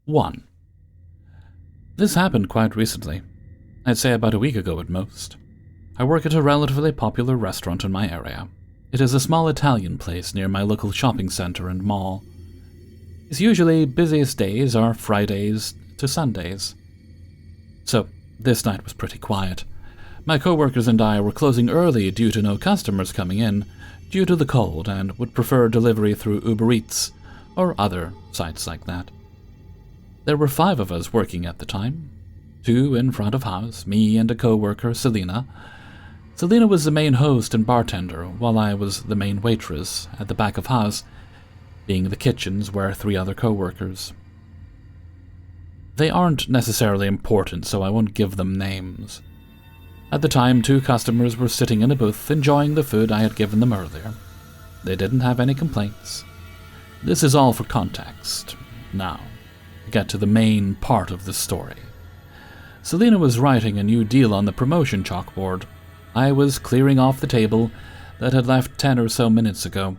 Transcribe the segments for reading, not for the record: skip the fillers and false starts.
1. This happened quite recently. I'd say about a week ago at most. I work at a relatively popular restaurant in my area. It is a small Italian place near my local shopping center and mall. Its usually busiest days are Fridays to Sundays. So, this night was pretty quiet. My coworkers and I were closing early due to no customers coming in, due to the cold, and would prefer delivery through Uber Eats or other sites like that. There were 5 of us working at the time. 2 in front of house, me and a coworker, Selena. Selena was the main host and bartender, while I was the main waitress at the back of house, being the kitchens where 3 other coworkers. They aren't necessarily important, so I won't give them names. At the time, 2 customers were sitting in a booth enjoying the food I had given them earlier. They didn't have any complaints. This is all for context. Now, get to the main part of the story. Selena was writing a new deal on the promotion chalkboard. I was clearing off the table that had left 10 or so minutes ago.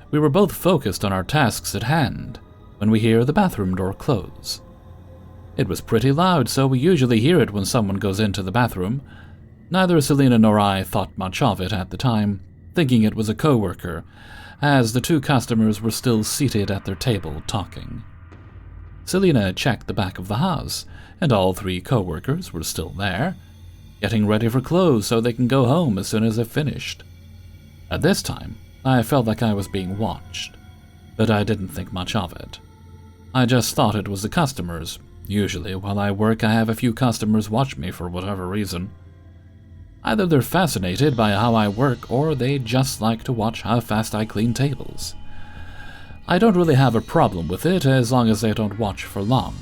We were both focused on our tasks at hand when we hear the bathroom door close. It was pretty loud, so we usually hear it when someone goes into the bathroom. Neither Selena nor I thought much of it at the time, thinking it was a coworker, as the 2 customers were still seated at their table talking. Selena checked the back of the house, and all 3 coworkers were still there, getting ready for clothes so they can go home as soon as they've finished. At this time, I felt like I was being watched, but I didn't think much of it. I just thought it was the customers. Usually, while I work, I have a few customers watch me for whatever reason. Either they're fascinated by how I work, or they just like to watch how fast I clean tables. I don't really have a problem with it as long as they don't watch for long.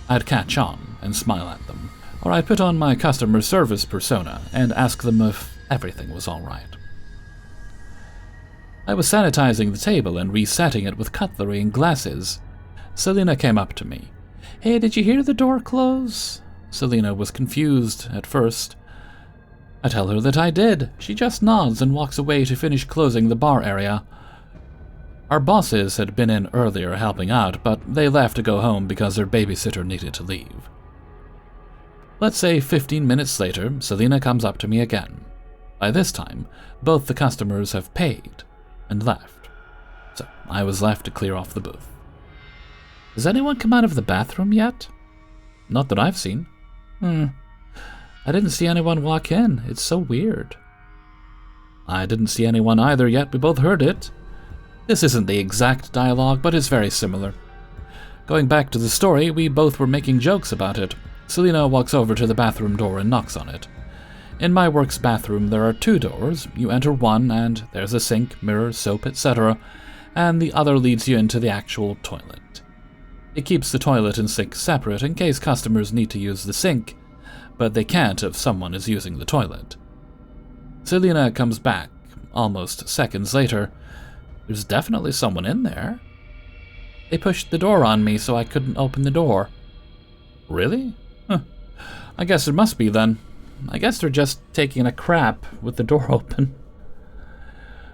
I'd catch on and smile at them, or I'd put on my customer service persona and ask them if everything was all right. I was sanitizing the table and resetting it with cutlery and glasses. Selena came up to me. "Hey, did you hear the door close?" Selena was confused at first. I tell her that I did. She just nods and walks away to finish closing the bar area. Our bosses had been in earlier helping out, but they left to go home because their babysitter needed to leave. Let's say 15 minutes later, Selena comes up to me again. By this time, both the customers have paid and left, so I was left to clear off the booth. Has anyone come out of the bathroom yet? Not that I've seen. I didn't see anyone walk in. It's so weird. I didn't see anyone either, yet we both heard it. This isn't the exact dialogue, but it's very similar. Going back to the story, we both were making jokes about it. Selena walks over to the bathroom door and knocks on it. In my work's bathroom, there are 2 doors. You enter one, and there's a sink, mirror, soap, etc., and the other leads you into the actual toilet. It keeps the toilet and sink separate in case customers need to use the sink, but they can't if someone is using the toilet. Selena comes back, almost seconds later. There's definitely someone in there. They pushed the door on me so I couldn't open the door. Really? I guess there must be then. I guess they're just taking a crap with the door open.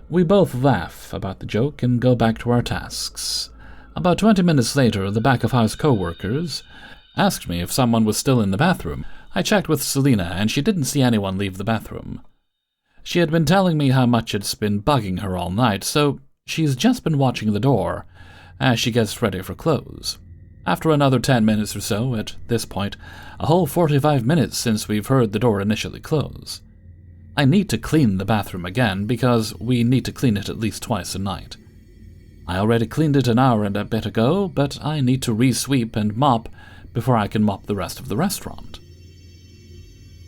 We both laugh about the joke and go back to our tasks. About 20 minutes later, the back-of-house co-workers asked me if someone was still in the bathroom. I checked with Selena, and she didn't see anyone leave the bathroom. She had been telling me how much it's been bugging her all night, so she's just been watching the door as she gets ready for close. After another 10 minutes or so, at this point, a whole 45 minutes since we've heard the door initially close. I need to clean the bathroom again because we need to clean it at least twice a night. I already cleaned it an hour and a bit ago, but I need to re-sweep and mop before I can mop the rest of the restaurant.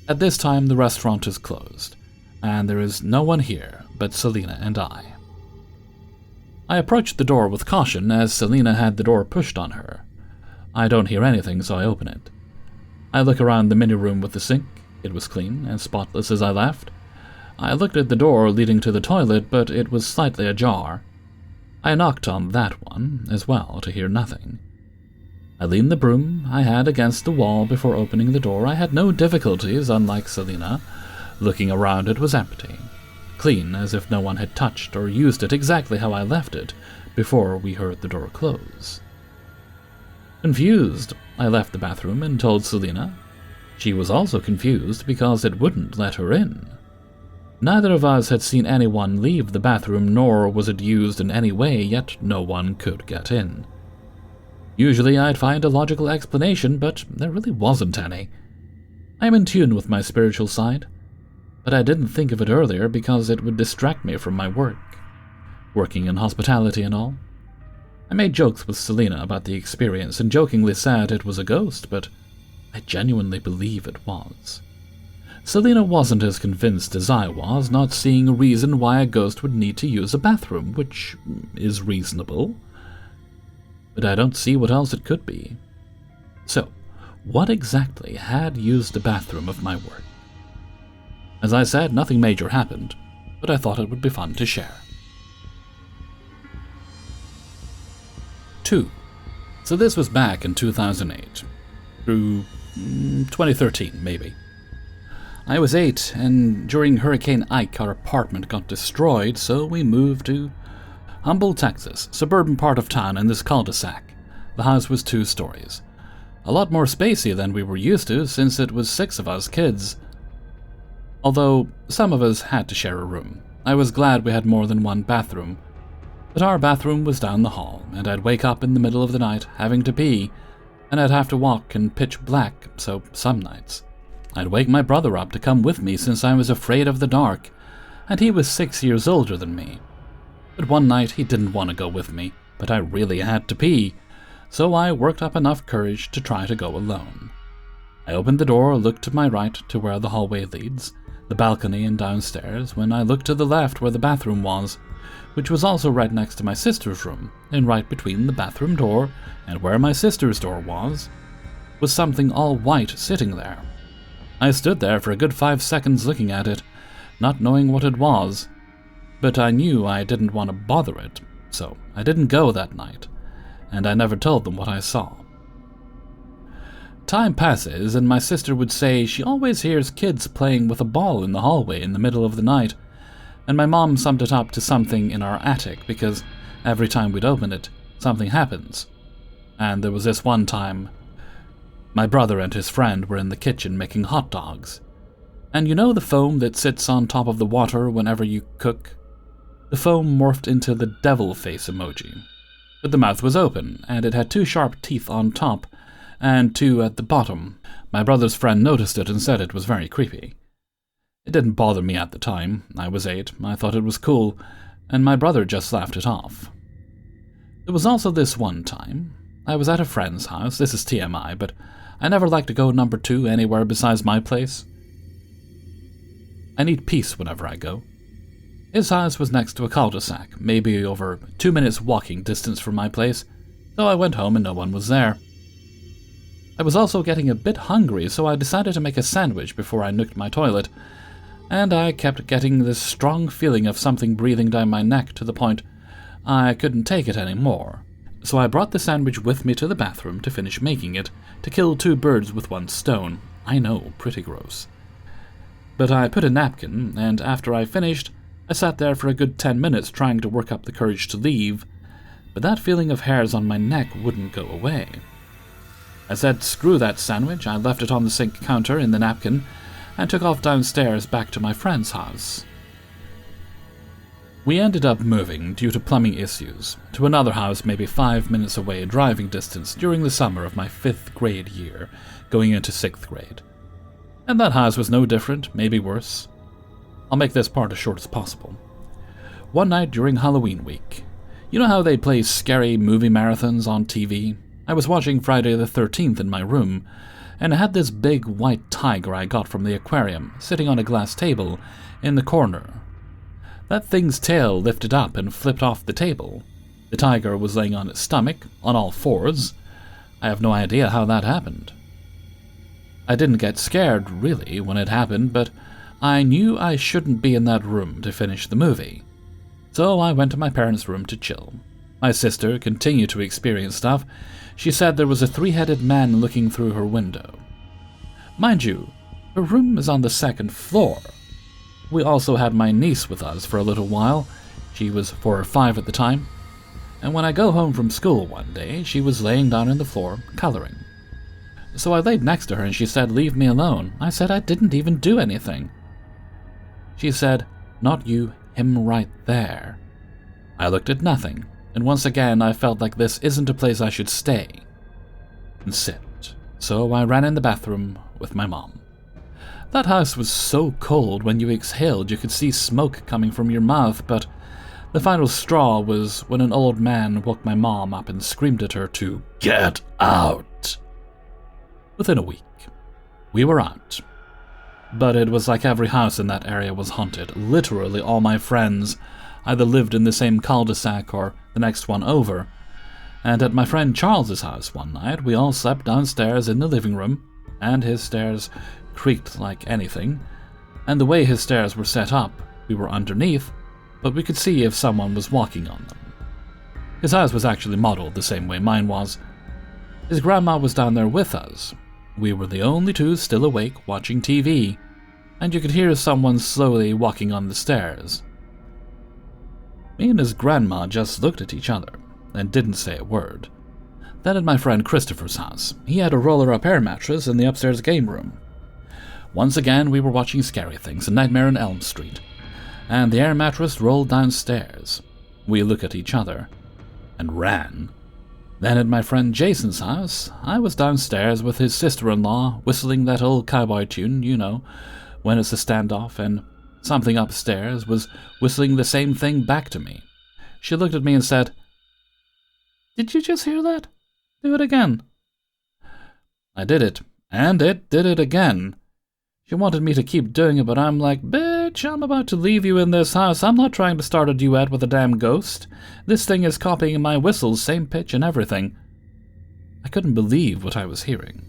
At this time, the restaurant is closed, and there is no one here but Selena and I. I approached the door with caution as Selena had the door pushed on her. I don't hear anything, so I open it. I look around the mini-room with the sink. It was clean and spotless as I left. I looked at the door leading to the toilet, but it was slightly ajar. I knocked on that one as well to hear nothing. I leaned the broom I had against the wall before opening the door. I had no difficulties, unlike Selena. Looking around, it was empty. Clean, as if no one had touched or used it exactly how I left it before we heard the door close. Confused, I left the bathroom and told Selina. She was also confused because it wouldn't let her in. Neither of us had seen anyone leave the bathroom, nor was it used in any way, yet no one could get in. Usually I'd find a logical explanation, but there really wasn't any. I'm in tune with my spiritual side, but I didn't think of it earlier because it would distract me from my work, working in hospitality and all. I made jokes with Selina about the experience and jokingly said it was a ghost, but I genuinely believe it was. Selina wasn't as convinced as I was, not seeing a reason why a ghost would need to use a bathroom, which is reasonable. But I don't see what else it could be. So, what exactly had used the bathroom of my work? As I said, nothing major happened, but I thought it would be fun to share. 2. So this was back in 2008, through 2013 maybe. I was 8, and during Hurricane Ike our apartment got destroyed, so we moved to Humble, Texas, suburban part of town in this cul-de-sac. The house was 2 stories. A lot more spacey than we were used to, since it was 6 of us kids. Although some of us had to share a room. I was glad we had more than one bathroom. But our bathroom was down the hall, and I'd wake up in the middle of the night having to pee, and I'd have to walk in pitch black, so some nights I'd wake my brother up to come with me since I was afraid of the dark, and he was 6 years older than me. But one night he didn't want to go with me, but I really had to pee, so I worked up enough courage to try to go alone. I opened the door, looked to my right to where the hallway leads, the balcony and downstairs, when I looked to the left where the bathroom was, which was also right next to my sister's room, and right between the bathroom door and where my sister's door was something all white sitting there. I stood there for a good 5 seconds looking at it, not knowing what it was, but I knew I didn't want to bother it, so I didn't go that night, and I never told them what I saw. Time passes, and my sister would say she always hears kids playing with a ball in the hallway in the middle of the night, and my mom summed it up to something in our attic because every time we'd open it, something happens. And there was this one time, my brother and his friend were in the kitchen making hot dogs. And you know the foam that sits on top of the water whenever you cook? The foam morphed into the devil face emoji. But the mouth was open, and it had 2 sharp teeth on top, and 2 at the bottom. My brother's friend noticed it and said it was very creepy. It didn't bother me at the time. I was 8, I thought it was cool, and my brother just laughed it off. There was also this one time. I was at a friend's house, this is TMI, but I never like to go number 2 anywhere besides my place. I need peace whenever I go. His house was next to a cul-de-sac, maybe over 2 minutes walking distance from my place, so I went home and no one was there. I was also getting a bit hungry, so I decided to make a sandwich before I nooked my toilet, and I kept getting this strong feeling of something breathing down my neck to the point I couldn't take it anymore. So I brought the sandwich with me to the bathroom to finish making it, to kill 2 birds with 1 stone. I know, pretty gross. But I put a napkin, and after I finished, I sat there for a good 10 minutes trying to work up the courage to leave, but that feeling of hairs on my neck wouldn't go away. I said screw that sandwich, I left it on the sink counter in the napkin, and took off downstairs back to my friend's house. We ended up moving, due to plumbing issues, to another house maybe 5 minutes away driving distance during the summer of my 5th grade year, going into 6th grade. And that house was no different, maybe worse. I'll make this part as short as possible. One night during Halloween week, you know how they play scary movie marathons on TV? I was watching Friday the 13th in my room, and I had this big white tiger I got from the aquarium sitting on a glass table in the corner. That thing's tail lifted up and flipped off the table. The tiger was laying on its stomach, on all 4s. I have no idea how that happened. I didn't get scared, really, when it happened, but I knew I shouldn't be in that room to finish the movie. So I went to my parents' room to chill. My sister continued to experience stuff. She said there was a 3-headed man looking through her window. Mind you, her room is on the 2nd floor. We also had my niece with us for a little while. She was 4 or 5 at the time. And when I go home from school one day, she was laying down on the floor, coloring. So I laid next to her and she said, "Leave me alone." I said I didn't even do anything. She said, "Not you, him right there." I looked at nothing, and once again I felt like this isn't a place I should stay and sit. So I ran in the bathroom with my mom. That house was so cold when you exhaled you could see smoke coming from your mouth, but the final straw was when an old man woke my mom up and screamed at her to get out. Within a week, we were out. But it was like every house in that area was haunted. Literally all my friends either lived in the same cul-de-sac or the next one over. And at my friend Charles's house one night, we all slept downstairs in the living room, and his stairs creaked like anything. And the way his stairs were set up, we were underneath, but we could see if someone was walking on them. His house was actually modeled the same way mine was. His grandma was down there with us. We were the only two still awake watching TV, and you could hear someone slowly walking on the stairs. Me and his grandma just looked at each other and didn't say a word. Then at my friend Christopher's house, he had a roller-up air mattress in the upstairs game room. Once again, we were watching Scary Things, A Nightmare on Elm Street, and the air mattress rolled downstairs. We looked at each other and ran. Then at my friend Jason's house, I was downstairs with his sister-in-law whistling that old cowboy tune, you know, when it's a standoff, and something upstairs was whistling the same thing back to me. She looked at me and said, "Did you just hear that? Do it again." I did it, and it did it again. She wanted me to keep doing it, but I'm like, "Bitch, I'm about to leave you in this house. I'm not trying to start a duet with a damn ghost. This thing is copying my whistles, same pitch and everything." I couldn't believe what I was hearing.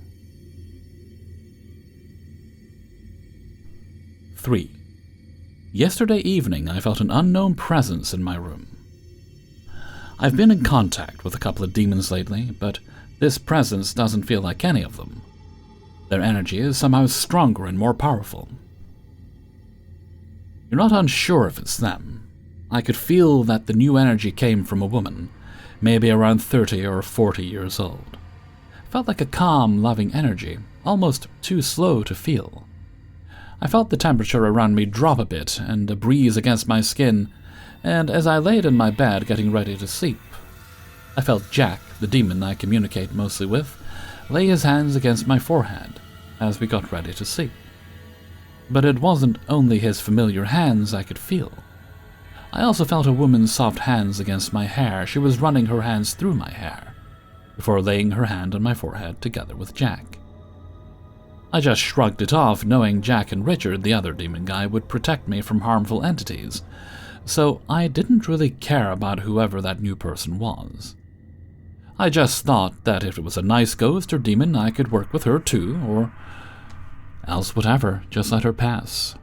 3. Yesterday evening, I felt an unknown presence in my room. I've been in contact with a couple of demons lately, but this presence doesn't feel like any of them. Their energy is somehow stronger and more powerful. You're not unsure if it's them. I could feel that the new energy came from a woman, maybe around 30 or 40 years old. Felt like a calm, loving energy, almost too slow to feel. I felt the temperature around me drop a bit and a breeze against my skin, and as I laid in my bed getting ready to sleep, I felt Jack, the demon I communicate mostly with, lay his hands against my forehead as we got ready to sleep. But it wasn't only his familiar hands I could feel. I also felt a woman's soft hands against my hair. She was running her hands through my hair before laying her hand on my forehead together with Jack. I just shrugged it off, knowing Jack and Richard, the other demon guy, would protect me from harmful entities, so I didn't really care about whoever that new person was. I just thought that if it was a nice ghost or demon, I could work with her too, or else whatever, just let her pass.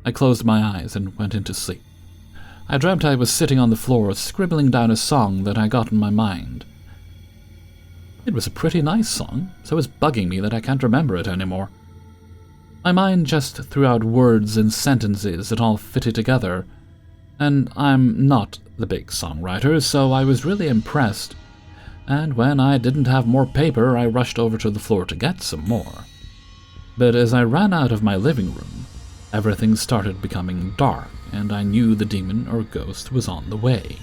I closed my eyes and went into sleep. I dreamt I was sitting on the floor scribbling down a song that I got in my mind. It was a pretty nice song, so it's bugging me that I can't remember it anymore. My mind just threw out words and sentences that all fitted together, and I'm not the big songwriter, so I was really impressed, and when I didn't have more paper, I rushed over to the floor to get some more. But as I ran out of my living room, everything started becoming dark, and I knew the demon or ghost was on the way.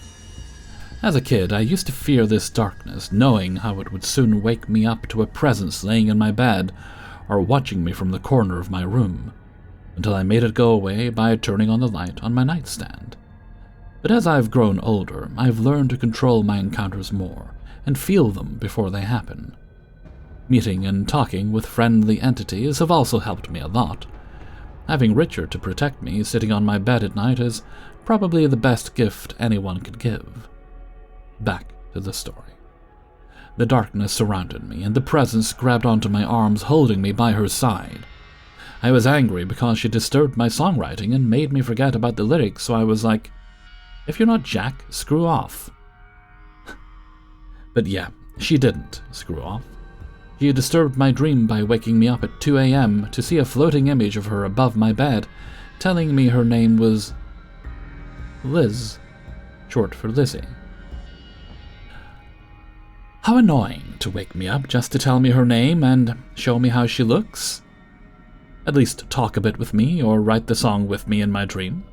As a kid, I used to fear this darkness, knowing how it would soon wake me up to a presence laying in my bed or watching me from the corner of my room, until I made it go away by turning on the light on my nightstand. But as I've grown older, I've learned to control my encounters more and feel them before they happen. Meeting and talking with friendly entities have also helped me a lot. Having Richard to protect me sitting on my bed at night is probably the best gift anyone could give. Back to the story. The darkness surrounded me, and the presence grabbed onto my arms, holding me by her side. I was angry because she disturbed my songwriting and made me forget about the lyrics, so I was like, "If you're not Jack, screw off." But yeah, she didn't screw off. She had disturbed my dream by waking me up at 2 a.m. to see a floating image of her above my bed, telling me her name was Liz, short for Lizzie. How annoying to wake me up just to tell me her name and show me how she looks. At least talk a bit with me or write the song with me in my dream.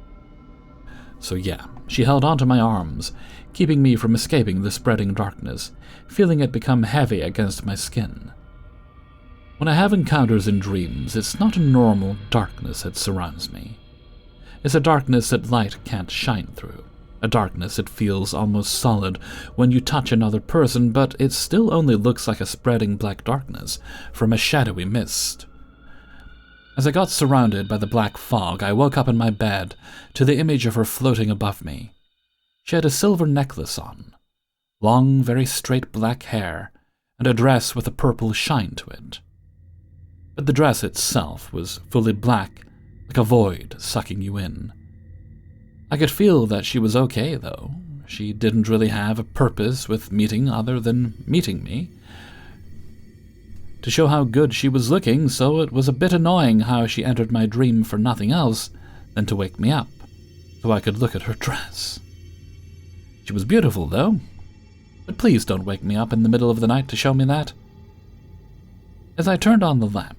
So yeah, she held onto my arms, keeping me from escaping the spreading darkness, feeling it become heavy against my skin. When I have encounters in dreams, it's not a normal darkness that surrounds me. It's a darkness that light can't shine through. A darkness that feels almost solid when you touch another person, but it still only looks like a spreading black darkness from a shadowy mist. As I got surrounded by the black fog, I woke up in my bed to the image of her floating above me. She had a silver necklace on, long, very straight black hair, and a dress with a purple shine to it. But the dress itself was fully black, like a void sucking you in. I could feel that she was okay, though. She didn't really have a purpose with meeting other than meeting me. To show how good she was looking, so it was a bit annoying how she entered my dream for nothing else than to wake me up, so I could look at her dress. She was beautiful, though, but please don't wake me up in the middle of the night to show me that. As I turned on the lamp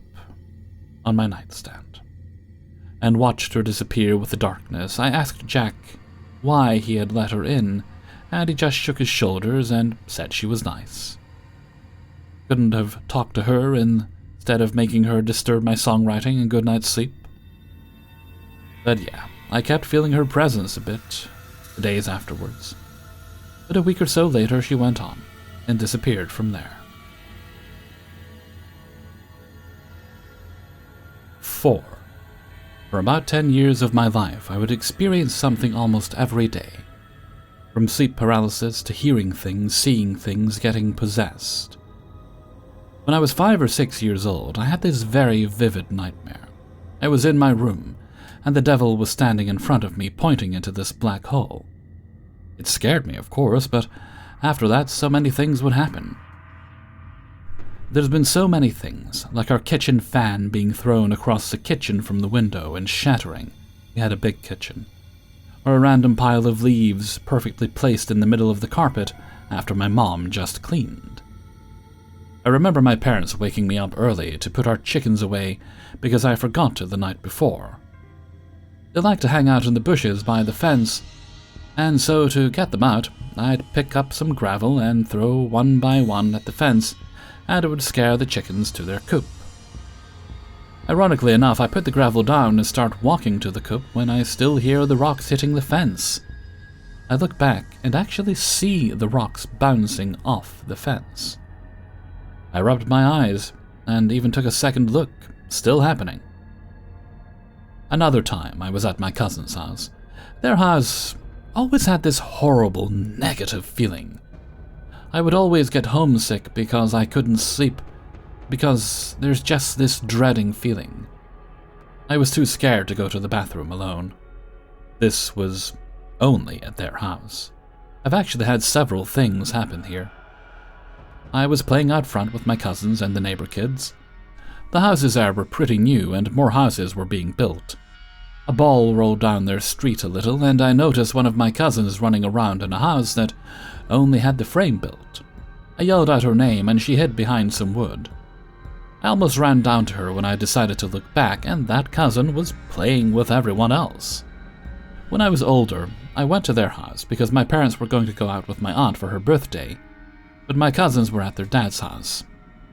on my nightstand and watched her disappear with the darkness, I asked Jack why he had let her in, and he just shook his shoulders and said she was nice. Couldn't have talked to her instead of making her disturb my songwriting and good night's sleep. But yeah, I kept feeling her presence a bit the days afterwards. But a week or so later she went on and disappeared from there. 4. For about 10 years of my life, I would experience something almost every day. From sleep paralysis to hearing things, seeing things, getting possessed. When I was 5 or 6 years old, I had this very vivid nightmare. I was in my room, and the devil was standing in front of me, pointing into this black hole. It scared me, of course, but after that, so many things would happen. There's been so many things, like our kitchen fan being thrown across the kitchen from the window and shattering. We had a big kitchen. Or a random pile of leaves perfectly placed in the middle of the carpet after my mom just cleaned. I remember my parents waking me up early to put our chickens away because I forgot to the night before. They like to hang out in the bushes by the fence, and so to get them out, I'd pick up some gravel and throw one by one at the fence, and it would scare the chickens to their coop. Ironically enough, I put the gravel down and start walking to the coop when I still hear the rocks hitting the fence. I look back and actually see the rocks bouncing off the fence. I rubbed my eyes and even took a second look, still happening. Another time I was at my cousin's house. Their house always had this horrible negative feeling. I would always get homesick because I couldn't sleep, because there's just this dreading feeling. I was too scared to go to the bathroom alone. This was only at their house. I've actually had several things happen here. I was playing out front with my cousins and the neighbor kids. The houses there were pretty new and more houses were being built. A ball rolled down their street a little, and I noticed one of my cousins running around in a house that only had the frame built. I yelled out her name and she hid behind some wood. I almost ran down to her when I decided to look back, and that cousin was playing with everyone else. When I was older, I went to their house because my parents were going to go out with my aunt for her birthday, but my cousins were at their dad's house,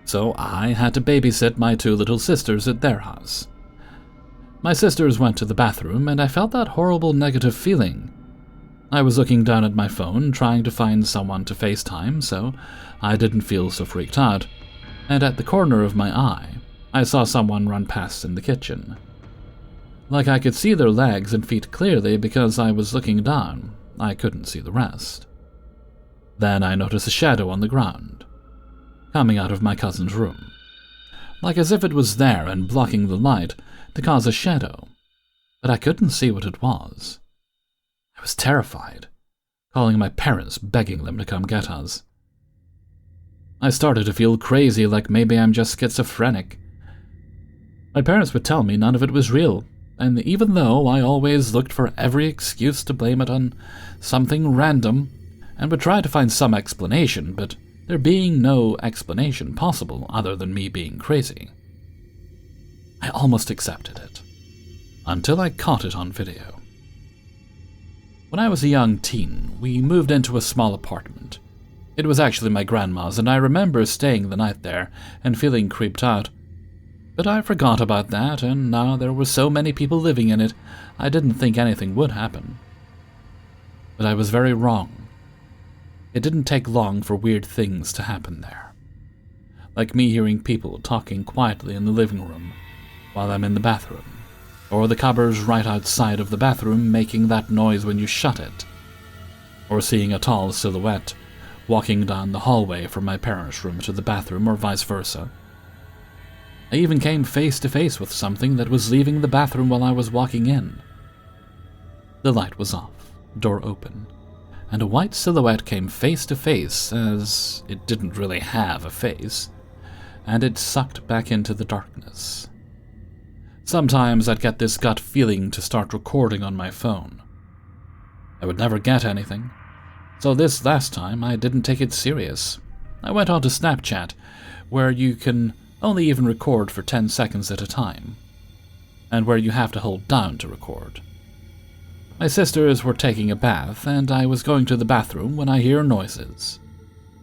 so I had to babysit my 2 little sisters at their house. My sisters went to the bathroom, and I felt that horrible negative feeling. I was looking down at my phone, trying to find someone to FaceTime, so I didn't feel so freaked out, and at the corner of my eye, I saw someone run past in the kitchen. Like I could see their legs and feet clearly because I was looking down, I couldn't see the rest. Then I noticed a shadow on the ground, coming out of my cousin's room, like as if it was there and blocking the light to cause a shadow, but I couldn't see what it was. I was terrified, calling my parents, begging them to come get us. I started to feel crazy, like maybe I'm just schizophrenic. My parents would tell me none of it was real, and even though I always looked for every excuse to blame it on something random, and would try to find some explanation, but there being no explanation possible other than me being crazy. I almost accepted it, until I caught it on video. When I was a young teen, we moved into a small apartment. It was actually my grandma's, and I remember staying the night there and feeling creeped out. But I forgot about that, and now there were so many people living in it, I didn't think anything would happen. But I was very wrong. It didn't take long for weird things to happen there. Like me hearing people talking quietly in the living room while I'm in the bathroom, or the cupboards right outside of the bathroom making that noise when you shut it, or seeing a tall silhouette walking down the hallway from my parents' room to the bathroom or vice versa. I even came face to face with something that was leaving the bathroom while I was walking in. The light was off, door open, and a white silhouette came face to face, as it didn't really have a face, and it sucked back into the darkness. Sometimes I'd get this gut feeling to start recording on my phone. I would never get anything, so this last time I didn't take it serious. I went on to Snapchat, where you can only even record for 10 seconds at a time, and where you have to hold down to record. My sisters were taking a bath, and I was going to the bathroom when I hear noises.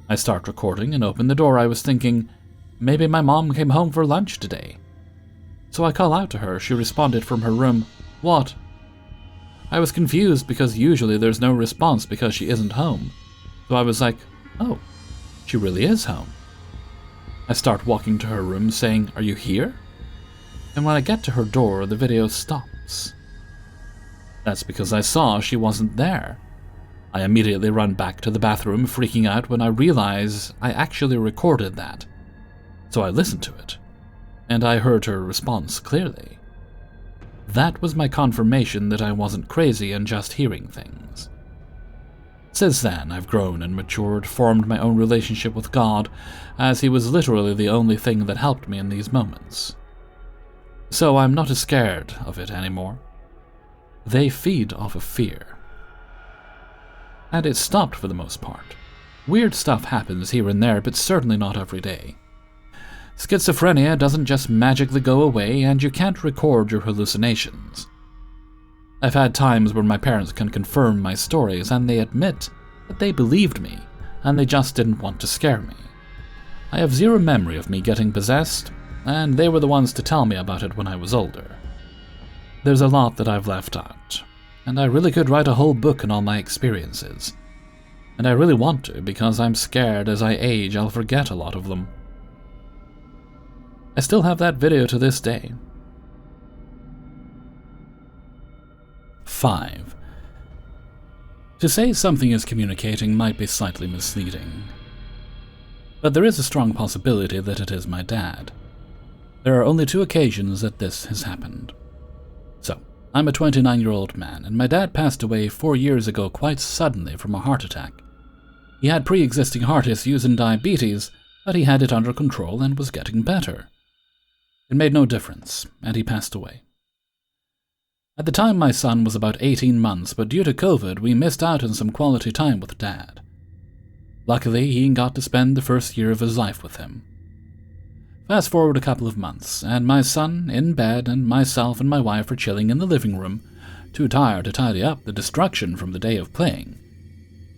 I start recording and open the door. I was thinking, maybe my mom came home for lunch today. So I call out to her. She responded from her room, "What?" I was confused because usually there's no response because she isn't home. So I was like, oh, she really is home. I start walking to her room saying, "Are you here?" And when I get to her door, the video stops. That's because I saw she wasn't there. I immediately run back to the bathroom, freaking out when I realize I actually recorded that. So I listened to it, and I heard her response clearly. That was my confirmation that I wasn't crazy and just hearing things. Since then, I've grown and matured, formed my own relationship with God, as He was literally the only thing that helped me in these moments. So I'm not as scared of it anymore. They feed off of fear. And it stopped for the most part. Weird stuff happens here and there, but certainly not every day. Schizophrenia doesn't just magically go away, and you can't record your hallucinations. I've had times where my parents can confirm my stories, and they admit that they believed me, and they just didn't want to scare me. I have zero memory of me getting possessed, and they were the ones to tell me about it when I was older. There's a lot that I've left out, and I really could write a whole book on all my experiences. And I really want to, because I'm scared as I age I'll forget a lot of them. I still have that video to this day. 5. To say something is communicating might be slightly misleading, but there is a strong possibility that it is my dad. There are only 2 occasions that this has happened. So, I'm a 29-year-old man, and my dad passed away 4 years ago quite suddenly from a heart attack. He had pre-existing heart issues and diabetes, but he had it under control and was getting better. It made no difference, and he passed away. At the time, my son was about 18 months, but due to COVID, we missed out on some quality time with Dad. Luckily, he got to spend the first year of his life with him. Fast forward a couple of months, and my son in bed, and myself and my wife are chilling in the living room, too tired to tidy up the destruction from the day of playing.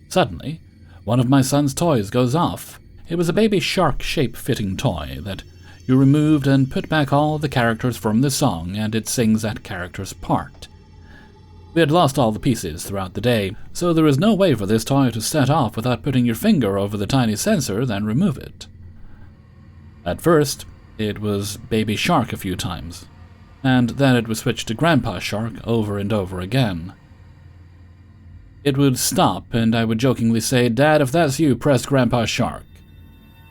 Suddenly, one of my son's toys goes off. It was a baby shark shape-fitting toy that you removed and put back all the characters from the song, and it sings that character's part. We had lost all the pieces throughout the day, so there was no way for this toy to set off without putting your finger over the tiny sensor, then remove it. At first, it was Baby Shark a few times, and then it would switch to Grandpa Shark over and over again. It would stop, and I would jokingly say, "Dad, if that's you, press Grandpa Shark."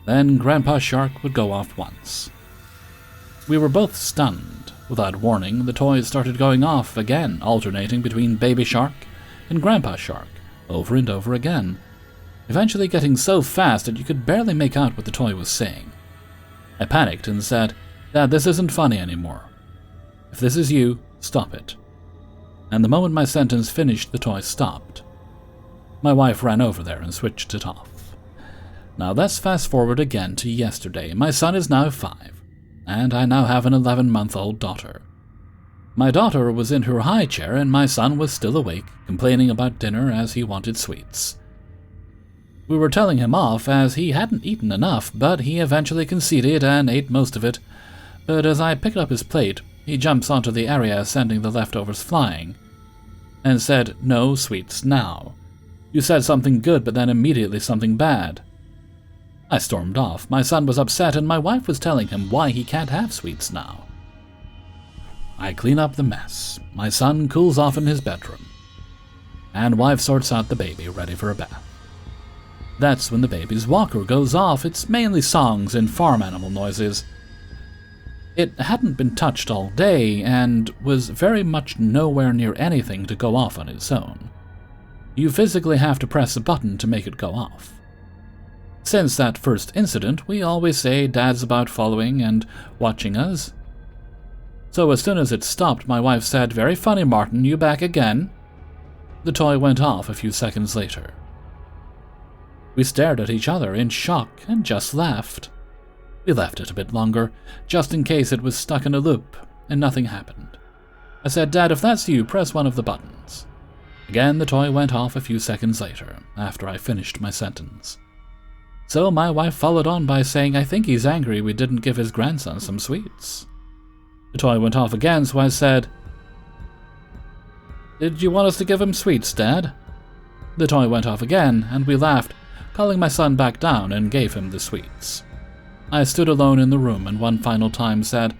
Then Grandpa Shark would go off once. We were both stunned. Without warning, the toys started going off again, alternating between Baby Shark and Grandpa Shark, over and over again, eventually getting so fast that you could barely make out what the toy was saying. I panicked and said, "Dad, this isn't funny anymore. If this is you, stop it." And the moment my sentence finished, the toy stopped. My wife ran over there and switched it off. Now let's fast forward again to yesterday. My son is now 5, and I now have an 11-month-old daughter. My daughter was in her high chair and my son was still awake, complaining about dinner as he wanted sweets. We were telling him off as he hadn't eaten enough, but he eventually conceded and ate most of it. But as I picked up his plate, he jumps onto the area sending the leftovers flying, and said, "No sweets now. You said something good but then immediately something bad." I stormed off. My son was upset and my wife was telling him why he can't have sweets now. I clean up the mess. My son cools off in his bedroom, and wife sorts out the baby ready for a bath. That's when the baby's walker goes off. It's mainly songs and farm animal noises. It hadn't been touched all day and was very much nowhere near anything to go off on its own. You physically have to press a button to make it go off. Since that first incident, we always say Dad's about following and watching us. So as soon as it stopped, my wife said, "Very funny, Martin, you back again?" The toy went off a few seconds later. We stared at each other in shock and just laughed. We left it a bit longer, just in case it was stuck in a loop, and nothing happened. I said, "Dad, if that's you, press one of the buttons." Again, the toy went off a few seconds later, after I finished my sentence. So my wife followed on by saying, "I think he's angry we didn't give his grandson some sweets." The toy went off again, so I said, "Did you want us to give him sweets, Dad?" The toy went off again, and we laughed, calling my son back down and gave him the sweets. I stood alone in the room and one final time said,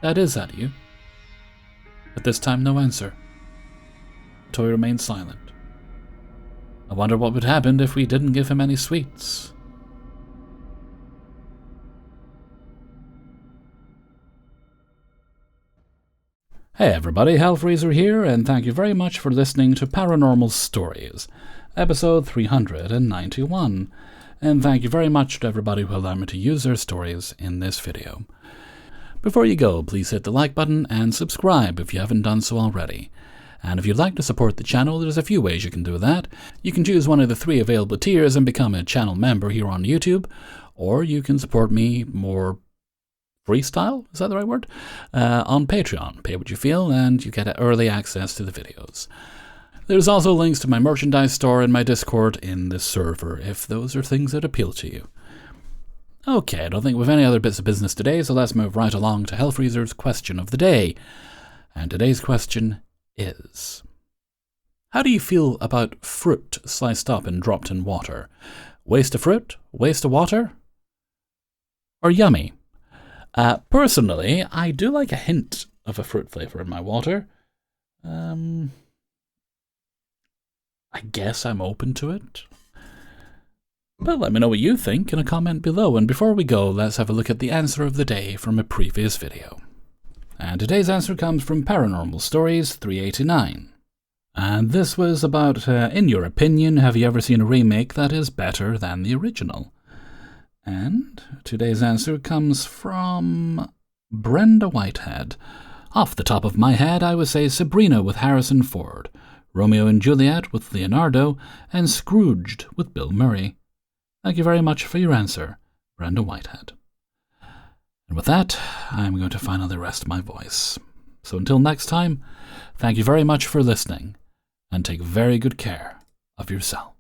"Dad, is that you?" But this time no answer. The toy remained silent. I wonder what would happen if we didn't give him any sweets. Hey everybody, Hellfreezer here, and thank you very much for listening to Paranormal Stories, episode 391, and thank you very much to everybody who allowed me to use their stories in this video. Before you go, please hit the like button and subscribe if you haven't done so already. And if you'd like to support the channel, there's a few ways you can do that. You can choose one of the 3 available tiers and become a channel member here on YouTube, or you can support me more freestyle, is that the right word? On Patreon. Pay what you feel, and you get early access to the videos. There's also links to my merchandise store and my Discord in this server, if those are things that appeal to you. Okay, I don't think we have any other bits of business today, so let's move right along to Hellfreezer's question of the day. And today's question is: how do you feel about fruit sliced up and dropped in water? Waste of fruit? Waste of water? Or yummy? Personally, I do like a hint of a fruit flavor in my water. I guess I'm open to it. But let me know what you think in a comment below, and before we go, let's have a look at the answer of the day from a previous video. And today's answer comes from Paranormal Stories 389. And this was about, in your opinion, have you ever seen a remake that is better than the original? And today's answer comes from Brenda Whitehead. Off the top of my head, I would say Sabrina with Harrison Ford, Romeo and Juliet with Leonardo, and Scrooged with Bill Murray. Thank you very much for your answer, Brenda Whitehead. And with that, I'm going to finally rest my voice. So until next time, thank you very much for listening, and take very good care of yourself.